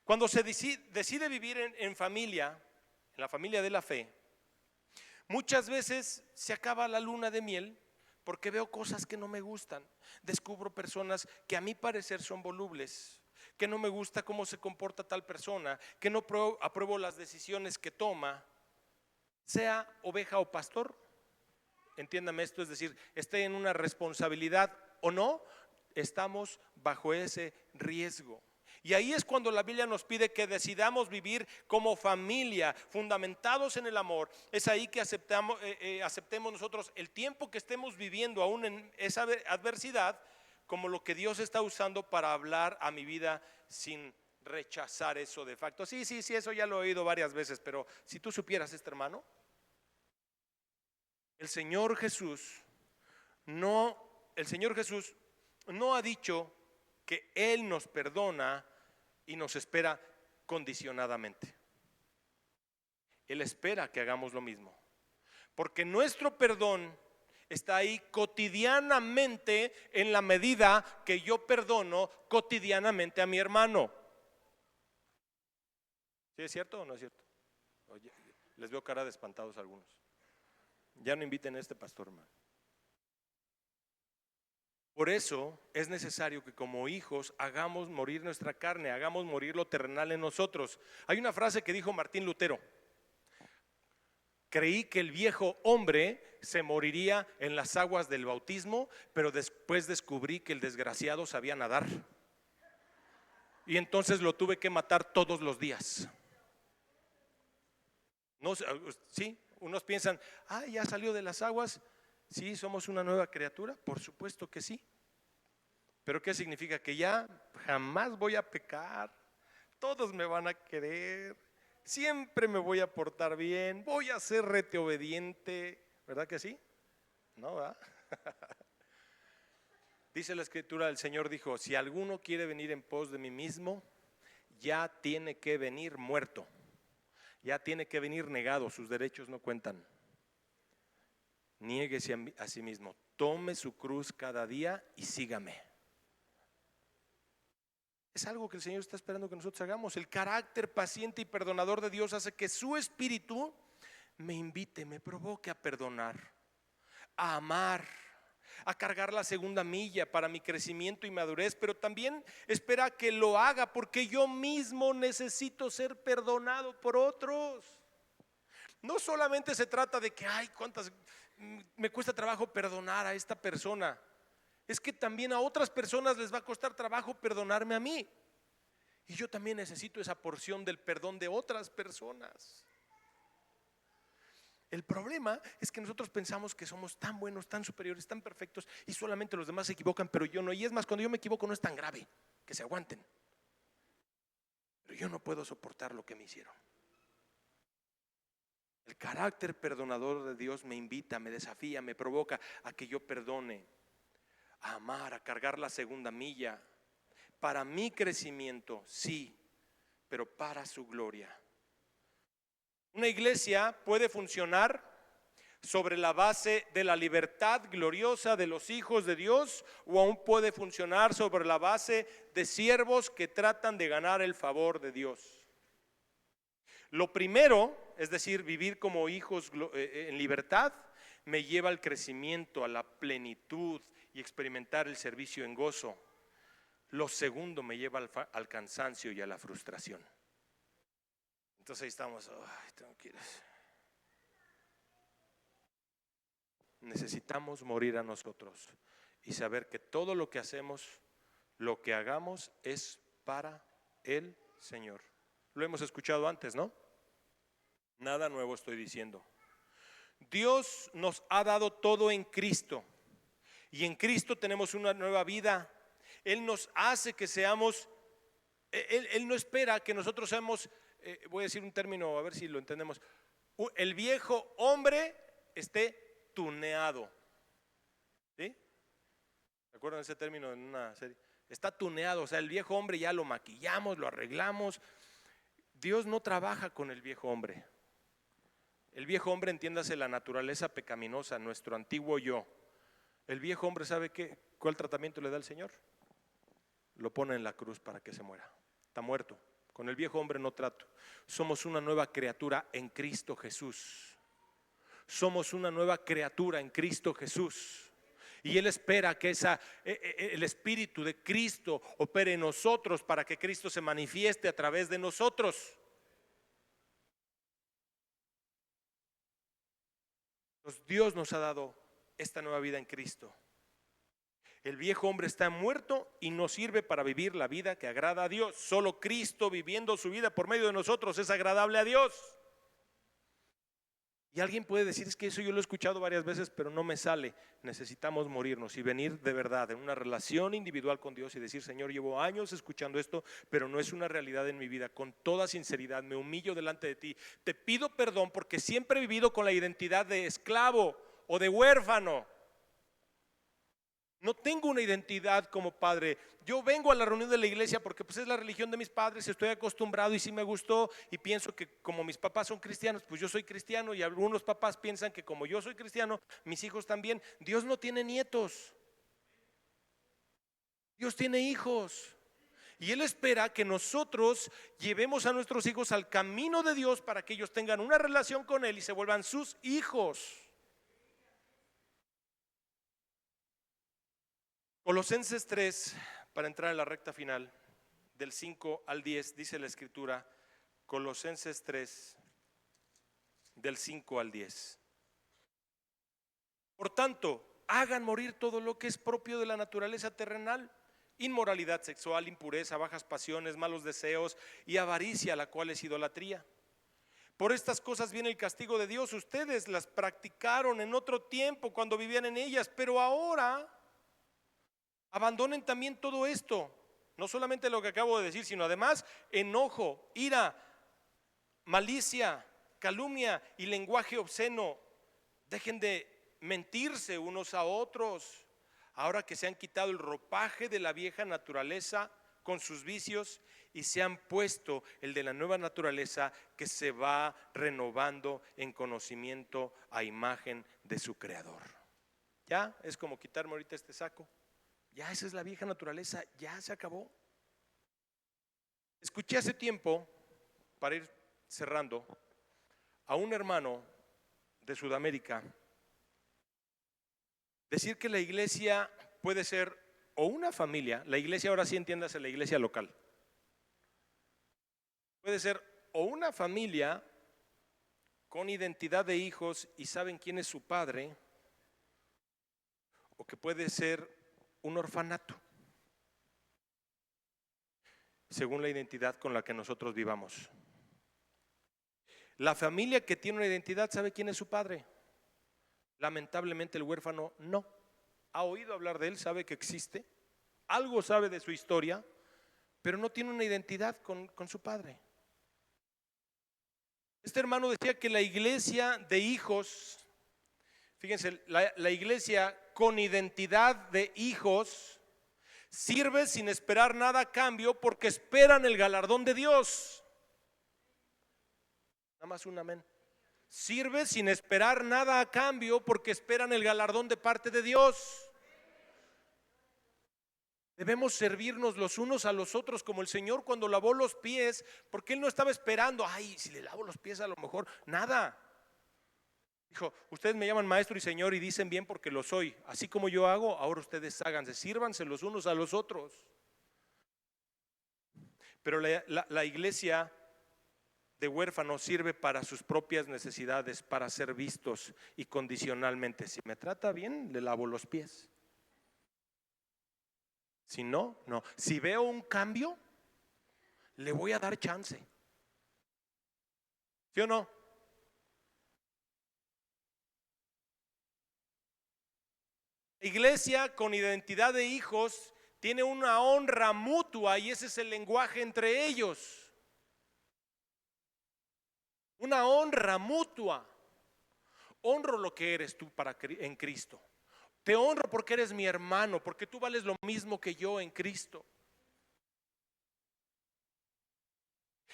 Speaker 1: Cuando se decide vivir en familia, en la familia de la fe, muchas veces se acaba la luna de miel, porque veo cosas que no me gustan. Descubro personas que a mi parecer son volubles, que no me gusta cómo se comporta tal persona, que no apruebo las decisiones que toma, sea oveja o pastor. Entiéndame esto, es decir, esté en una responsabilidad o no, estamos bajo ese riesgo. Y ahí es cuando la Biblia nos pide que decidamos vivir como familia, fundamentados en el amor. Es ahí que aceptemos nosotros el tiempo que estemos viviendo aún en esa adversidad como lo que Dios está usando para hablar a mi vida sin rechazar eso de facto. Sí, eso ya lo he oído varias veces, pero si tú supieras, hermano, el Señor Jesús no ha dicho que Él nos perdona y nos espera condicionadamente. Él espera que hagamos lo mismo, porque nuestro perdón está ahí cotidianamente en la medida que yo perdono cotidianamente a mi hermano. ¿Sí es cierto o no es cierto? Oye, les veo cara de espantados algunos. Ya no inviten a este pastor, hermano. Por eso es necesario que como hijos hagamos morir nuestra carne, hagamos morir lo terrenal en nosotros. Hay una frase que dijo Martín Lutero: creí que el viejo hombre se moriría en las aguas del bautismo, pero después descubrí que el desgraciado sabía nadar. Y entonces lo tuve que matar todos los días. No, sí, unos piensan, ya salió de las aguas. Sí, somos una nueva criatura, por supuesto que sí. Pero ¿qué significa? Que ya jamás voy a pecar, todos me van a querer, siempre me voy a portar bien, voy a ser rete obediente. ¿Verdad que sí? No, ¿verdad? Dice la escritura, el Señor dijo: si alguno quiere venir en pos de mí mismo, ya tiene que venir muerto, ya tiene que venir negado, sus derechos no cuentan. Niéguese a sí mismo, tome su cruz cada día y sígame. Es algo que el Señor está esperando que nosotros hagamos. El carácter paciente y perdonador de Dios hace que su espíritu me invite, me provoque a perdonar, a amar, a cargar la segunda milla para mi crecimiento y madurez, pero también espera que lo haga porque yo mismo necesito ser perdonado por otros. No solamente se trata de que, me cuesta trabajo perdonar a esta persona. Es que también a otras personas les va a costar trabajo perdonarme a mí. Y yo también necesito esa porción del perdón de otras personas. El problema es que nosotros pensamos que somos tan buenos, tan superiores, tan perfectos, y solamente los demás se equivocan, pero yo no. Y es más, cuando yo me equivoco no es tan grave, que se aguanten. Pero yo no puedo soportar lo que me hicieron. El carácter perdonador de Dios me invita, me desafía, me provoca a que yo perdone, a amar, a cargar la segunda milla. Para mi crecimiento, sí, pero para su gloria. Una iglesia puede funcionar sobre la base de la libertad gloriosa de los hijos de Dios, o aún puede funcionar sobre la base de siervos que tratan de ganar el favor de Dios. Lo primero, es decir, vivir como hijos en libertad, me lleva al crecimiento, a la plenitud y experimentar el servicio en gozo. Lo segundo me lleva al cansancio y a la frustración. Entonces ahí estamos, tranquilos. Necesitamos morir a nosotros y saber que todo lo que hacemos, lo que hagamos, es para el Señor. Lo hemos escuchado antes, ¿no? Nada nuevo estoy diciendo. Dios nos ha dado todo en Cristo, y en Cristo tenemos una nueva vida. Él nos hace que seamos, Él no espera que nosotros seamos, voy a decir un término a ver si lo entendemos, el viejo hombre esté tuneado. ¿Sí? ¿Se acuerdan de ese término en una serie? Está tuneado, o sea, el viejo hombre ya lo maquillamos, lo arreglamos. Dios no trabaja con el viejo hombre. El viejo hombre, entiéndase, la naturaleza pecaminosa, nuestro antiguo yo. El viejo hombre, ¿sabe cuál tratamiento le da el Señor? Lo pone en la cruz para que se muera. Está muerto. Con el viejo hombre no trato. Somos una nueva criatura en Cristo Jesús. Somos una nueva criatura en Cristo Jesús. Y Él espera que el Espíritu de Cristo opere en nosotros para que Cristo se manifieste a través de nosotros. Dios nos ha dado esta nueva vida en Cristo. El viejo hombre está muerto y no sirve para vivir la vida que agrada a Dios. Solo Cristo viviendo su vida por medio de nosotros es agradable a Dios. Y alguien puede decir, es que eso yo lo he escuchado varias veces, pero no me sale. Necesitamos morirnos y venir de verdad en una relación individual con Dios y decir, Señor, llevo años escuchando esto, pero no es una realidad en mi vida. Con toda sinceridad me humillo delante de ti. Te pido perdón porque siempre he vivido con la identidad de esclavo o de huérfano. No tengo una identidad como padre. Yo vengo a la reunión de la iglesia porque pues es la religión de mis padres, estoy acostumbrado y sí me gustó, y pienso que como mis papás son cristianos, pues yo soy cristiano, y algunos papás piensan que como yo soy cristiano, mis hijos también. Dios no tiene nietos. Dios tiene hijos. Y Él espera que nosotros llevemos a nuestros hijos al camino de Dios para que ellos tengan una relación con Él y se vuelvan sus hijos. Colosenses 3, para entrar en la recta final, del 5 al 10, dice la Escritura, Colosenses 3, del 5 al 10. Por tanto, hagan morir todo lo que es propio de la naturaleza terrenal: inmoralidad sexual, impureza, bajas pasiones, malos deseos y avaricia, la cual es idolatría. Por estas cosas viene el castigo de Dios. Ustedes las practicaron en otro tiempo cuando vivían en ellas, pero ahora abandonen también todo esto. No solamente lo que acabo de decir, sino además enojo, ira, malicia, calumnia y lenguaje obsceno. Dejen de mentirse unos a otros, ahora que se han quitado el ropaje de la vieja naturaleza con sus vicios y se han puesto el de la nueva naturaleza, que se va renovando en conocimiento a imagen de su Creador. Ya es como quitarme ahorita este saco. Ya esa es la vieja naturaleza, ya se acabó. Escuché hace tiempo, para ir cerrando, a un hermano de Sudamérica decir que la iglesia puede ser o una familia, la iglesia, ahora sí entiéndase, la iglesia local, puede ser o una familia con identidad de hijos y saben quién es su padre, o que puede ser un orfanato, según la identidad con la que nosotros vivamos. La familia que tiene una identidad sabe quién es su padre. Lamentablemente el huérfano no. Ha oído hablar de él, sabe que existe, algo sabe de su historia, pero no tiene una identidad con su padre. Este hermano decía que la iglesia de hijos, fíjense, la iglesia con identidad de hijos sirve sin esperar nada a cambio porque esperan el galardón de Dios. Nada más un amén. Sirve sin esperar nada a cambio porque esperan el galardón de parte de Dios. Debemos servirnos los unos a los otros como el Señor cuando lavó los pies, porque Él no estaba esperando, ay, si le lavo los pies a lo mejor, nada. Dijo, ustedes me llaman maestro y Señor y dicen bien porque lo soy. Así como yo hago, ahora ustedes háganse, sírvanse los unos a los otros. Pero la iglesia de huérfanos sirve para sus propias necesidades, para ser vistos y condicionalmente. Si me trata bien, le lavo los pies. Si no, no. Si veo un cambio, le voy a dar chance. ¿Sí o no? La iglesia con identidad de hijos tiene una honra mutua y ese es el lenguaje entre ellos. Una honra mutua. Honro lo que eres tú en Cristo. Te honro porque eres mi hermano, porque tú vales lo mismo que yo en Cristo.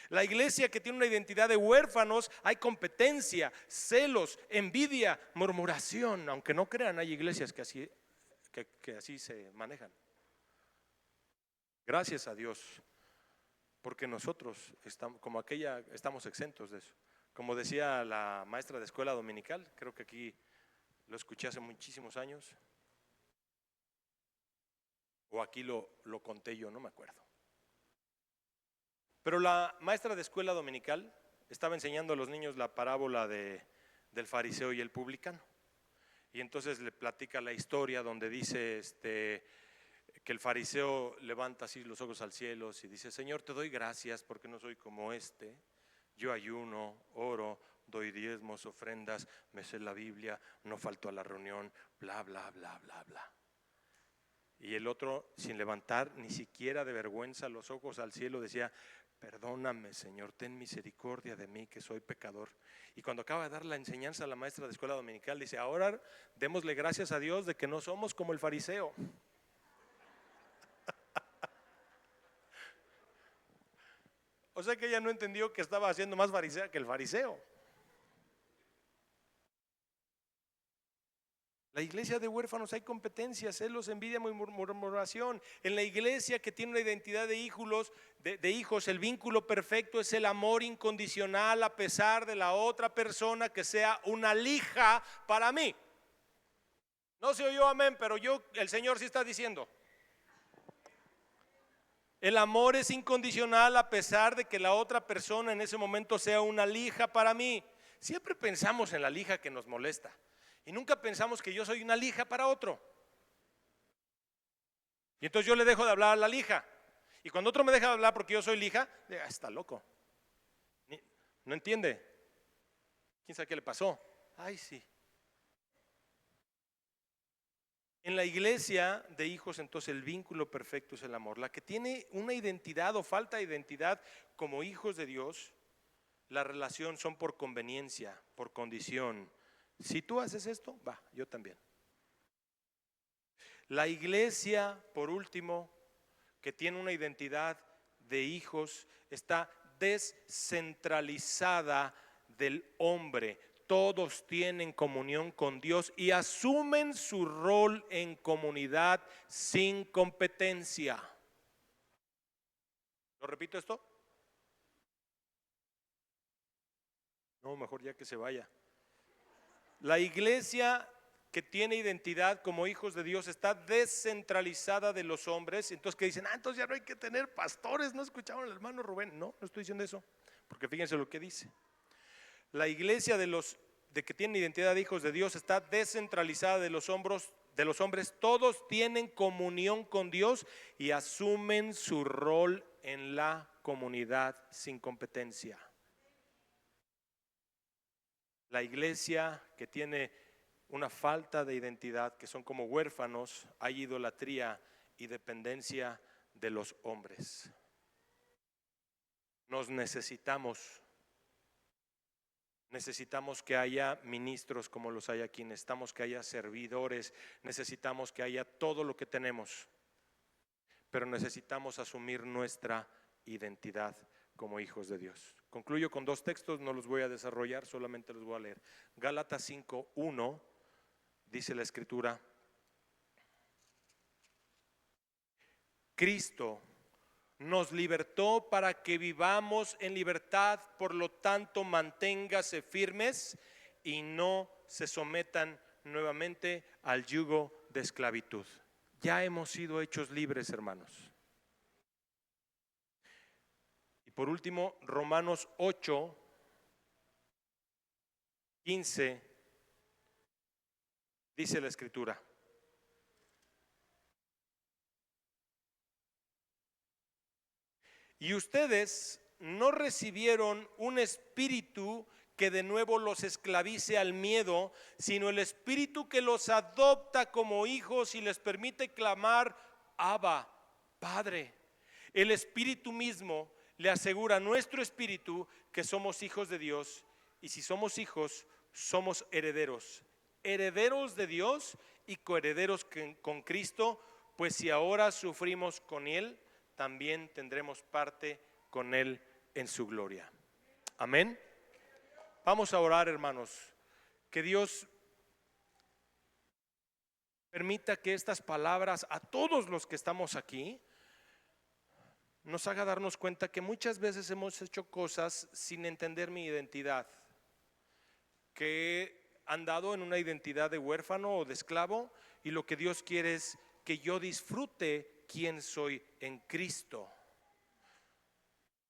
Speaker 1: La iglesia que tiene una identidad de huérfanos, hay competencia, celos, envidia, murmuración. Aunque no crean, hay iglesias que así se manejan. Gracias a Dios, porque nosotros estamos exentos de eso. Como decía la maestra de escuela dominical, creo que aquí lo escuché hace muchísimos años, O aquí lo conté yo, no me acuerdo. Pero la maestra de escuela dominical estaba enseñando a los niños la parábola del fariseo y el publicano. Y entonces le platica la historia donde dice que el fariseo levanta así los ojos al cielo y dice: Señor, te doy gracias porque no soy como yo ayuno, oro, doy diezmos, ofrendas, me sé la Biblia, no falto a la reunión, bla, bla, bla, bla, bla. Y el otro, sin levantar ni siquiera de vergüenza los ojos al cielo, decía: perdóname, Señor, ten misericordia de mí, que soy pecador. Y cuando acaba de dar la enseñanza a la maestra de escuela dominical, dice: ahora démosle gracias a Dios de que no somos como el fariseo. O sea que ella no entendió que estaba haciendo más farisea que el fariseo. La iglesia de huérfanos hay competencias, celos, envidia, murmuración. En la iglesia que tiene una identidad de hijos, el vínculo perfecto es el amor incondicional a pesar de la otra persona que sea una lija para mí. No se oyó amén, pero el Señor sí está diciendo. El amor es incondicional a pesar de que la otra persona en ese momento sea una lija para mí. Siempre pensamos en la lija que nos molesta y nunca pensamos que yo soy una lija para otro. Y entonces yo le dejo de hablar a la lija. Y cuando otro me deja de hablar porque yo soy lija, está loco. No entiende. ¿Quién sabe qué le pasó? Ay, sí. En la iglesia de hijos, entonces, el vínculo perfecto es el amor. La que tiene una identidad o falta de identidad como hijos de Dios, la relación son por conveniencia, por condición. Si tú haces esto, va, yo también. La iglesia, por último, que tiene una identidad de hijos, está descentralizada del hombre. Todos tienen comunión con Dios y asumen su rol en comunidad sin competencia. ¿Lo repito esto? No, mejor ya que se vaya. La iglesia que tiene identidad como hijos de Dios está descentralizada de los hombres. Entonces que dicen: entonces ya no hay que tener pastores. ¿No escucharon al hermano Rubén? No estoy diciendo eso, porque fíjense lo que dice. La iglesia de que tiene identidad de hijos de Dios está descentralizada de los hombres. Todos tienen comunión con Dios y asumen su rol en la comunidad sin competencia. La iglesia que tiene una falta de identidad, que son como huérfanos, hay idolatría y dependencia de los hombres. Nos necesitamos que haya ministros como los hay aquí, necesitamos que haya servidores, necesitamos que haya todo lo que tenemos, pero necesitamos asumir nuestra identidad como hijos de Dios. Concluyo con dos textos, no los voy a desarrollar, solamente los voy a leer. Gálatas 5:1 dice la escritura: Cristo nos libertó para que vivamos en libertad, por lo tanto manténgase firmes y no se sometan nuevamente al yugo de esclavitud. Ya hemos sido hechos libres, hermanos. Y por último, Romanos 8:15 dice la escritura: y ustedes no recibieron un espíritu que de nuevo los esclavice al miedo, sino el espíritu que los adopta como hijos y les permite clamar: Abba, Padre. El espíritu mismo le asegura a nuestro espíritu que somos hijos de Dios, y si somos hijos, somos herederos, herederos de Dios y coherederos con Cristo, pues si ahora sufrimos con Él, también tendremos parte con Él en su gloria. Amén. Vamos a orar, hermanos. Que Dios permita que estas palabras a todos los que estamos aquí nos haga darnos cuenta que muchas veces hemos hecho cosas sin entender mi identidad, que he andado en una identidad de huérfano o de esclavo, y lo que Dios quiere es que yo disfrute quién soy en Cristo.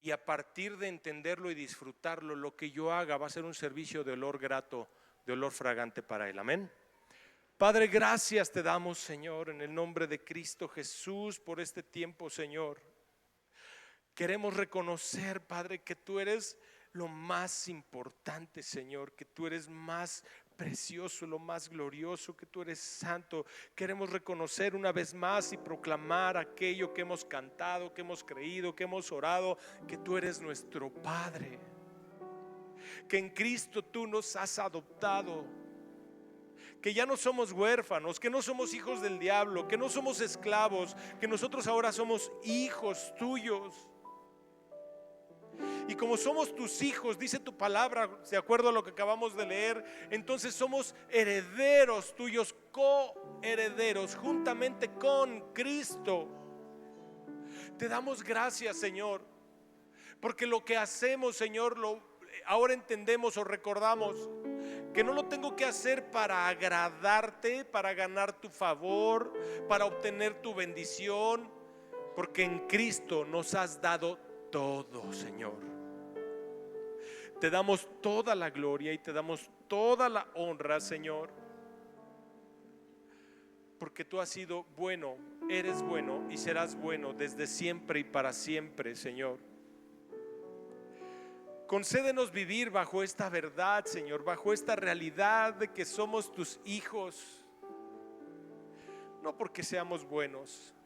Speaker 1: Y a partir de entenderlo y disfrutarlo, lo que yo haga va a ser un servicio de olor grato, de olor fragante para Él. Amén. Padre, gracias te damos, Señor, en el nombre de Cristo Jesús por este tiempo, Señor. Queremos reconocer, Padre, que tú eres lo más importante, Señor, que tú eres más precioso, lo más glorioso, que tú eres santo. Queremos reconocer una vez más y proclamar aquello que hemos cantado, que hemos creído, que hemos orado, que tú eres nuestro Padre, que en Cristo tú nos has adoptado, que ya no somos huérfanos, que no somos hijos del diablo, que no somos esclavos, que nosotros ahora somos hijos tuyos. Y como somos tus hijos, dice tu palabra, de acuerdo a lo que acabamos de leer, entonces somos herederos tuyos, coherederos juntamente con Cristo. Te damos gracias, Señor, porque lo que hacemos, Señor, ahora entendemos o recordamos que no lo tengo que hacer para agradarte, para ganar tu favor, para obtener tu bendición, porque en Cristo nos has dado todo, Señor. Te damos toda la gloria y te damos toda la honra, Señor, porque tú has sido bueno, eres bueno y serás bueno desde siempre y para siempre, Señor. Concédenos vivir bajo esta verdad, Señor, bajo esta realidad de que somos tus hijos, no porque seamos buenos,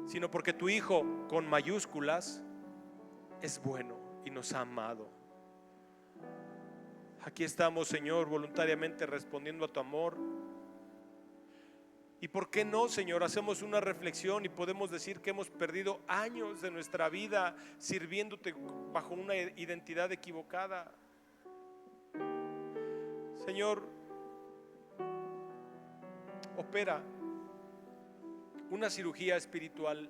Speaker 1: sino porque tu Hijo con mayúsculas es bueno y nos ha amado. Aquí estamos, Señor, voluntariamente respondiendo a tu amor. Y por qué no, Señor, hacemos una reflexión y podemos decir que hemos perdido años de nuestra vida sirviéndote bajo una identidad equivocada. Señor, opera una cirugía espiritual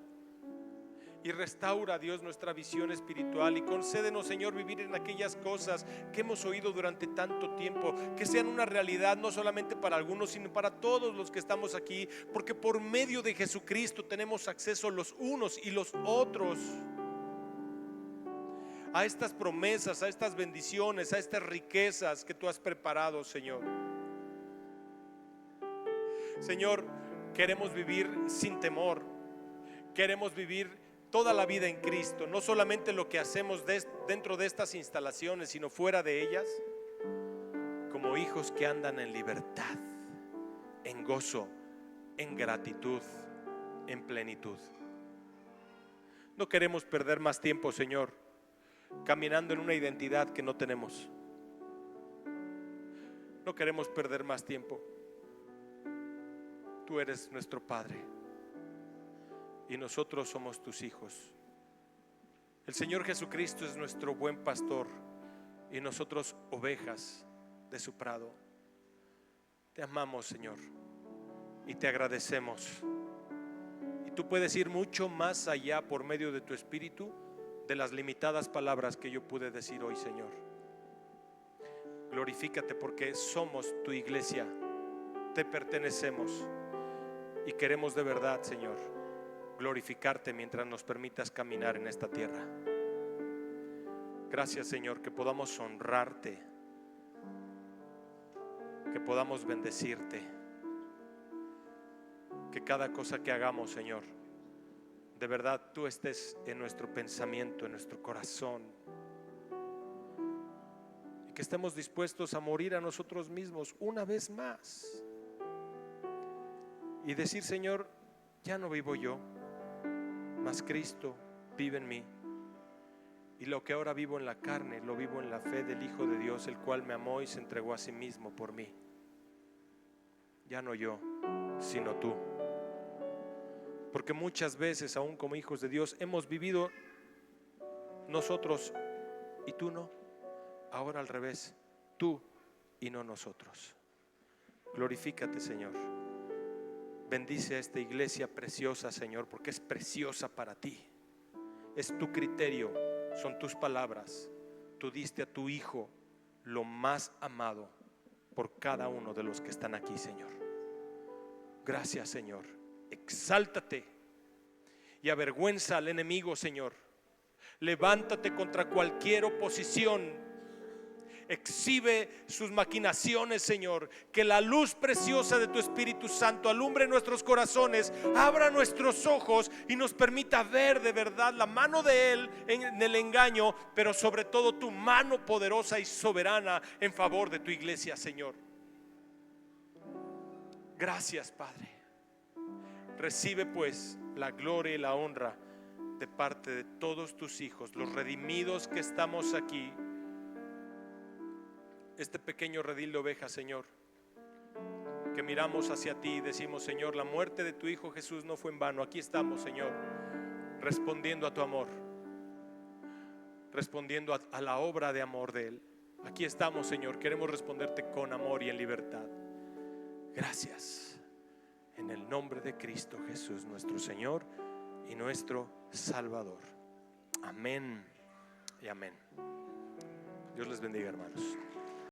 Speaker 1: y restaura, Dios, nuestra visión espiritual, y concédenos, Señor, vivir en aquellas cosas que hemos oído durante tanto tiempo, que sean una realidad no solamente para algunos, sino para todos los que estamos aquí, porque por medio de Jesucristo tenemos acceso los unos y los otros a estas promesas, a estas bendiciones, a estas riquezas que tú has preparado, Señor. Señor, queremos vivir sin temor, queremos vivir toda la vida en Cristo, no solamente lo que hacemos dentro de estas instalaciones, sino fuera de ellas, como hijos que andan en libertad, en gozo, en gratitud, en plenitud. No queremos perder más tiempo, Señor, caminando en una identidad que no tenemos. No queremos perder más tiempo. Tú eres nuestro Padre y nosotros somos tus hijos. El Señor Jesucristo es nuestro buen pastor y nosotros ovejas de su prado. Te amamos, Señor, y te agradecemos. Y tú puedes ir mucho más allá por medio de tu Espíritu de las limitadas palabras que yo pude decir hoy, Señor. Glorifícate porque somos tu iglesia, te pertenecemos y queremos de verdad, Señor, glorificarte mientras nos permitas caminar en esta tierra. Gracias, Señor, que podamos honrarte, que podamos bendecirte, que cada cosa que hagamos, Señor, de verdad tú estés en nuestro pensamiento, en nuestro corazón, y que estemos dispuestos a morir a nosotros mismos una vez más y decir, Señor, ya no vivo yo, mas Cristo vive en mí, y lo que ahora vivo en la carne lo vivo en la fe del Hijo de Dios, el cual me amó y se entregó a sí mismo por mí. Ya no yo, sino tú, porque muchas veces, aún como hijos de Dios, hemos vivido nosotros y tú no. Ahora al revés, tú y no nosotros. Glorifícate, Señor. Bendice a esta iglesia preciosa, Señor, porque es preciosa para ti. Es tu criterio, son tus palabras. Tú diste a tu Hijo lo más amado por cada uno de los que están aquí, Señor. Gracias, Señor. Exáltate y avergüenza al enemigo, Señor. Levántate contra cualquier oposición. Exhibe sus maquinaciones, Señor. Que la luz preciosa de tu Espíritu Santo alumbre nuestros corazones, abra nuestros ojos y nos permita ver de verdad la mano de Él en el engaño, pero sobre todo tu mano poderosa y soberana en favor de tu iglesia, Señor. Gracias, Padre. Recibe pues la gloria y la honra de parte de todos tus hijos, los redimidos que estamos aquí. Este pequeño redil de ovejas, Señor, que miramos hacia ti y decimos: Señor, la muerte de tu Hijo Jesús no fue en vano. Aquí estamos, Señor, respondiendo a tu amor, respondiendo a la obra de amor de Él. Aquí estamos, Señor, queremos responderte con amor y en libertad. Gracias, en el nombre de Cristo Jesús, nuestro Señor y nuestro Salvador. Amén y amén. Dios les bendiga, hermanos.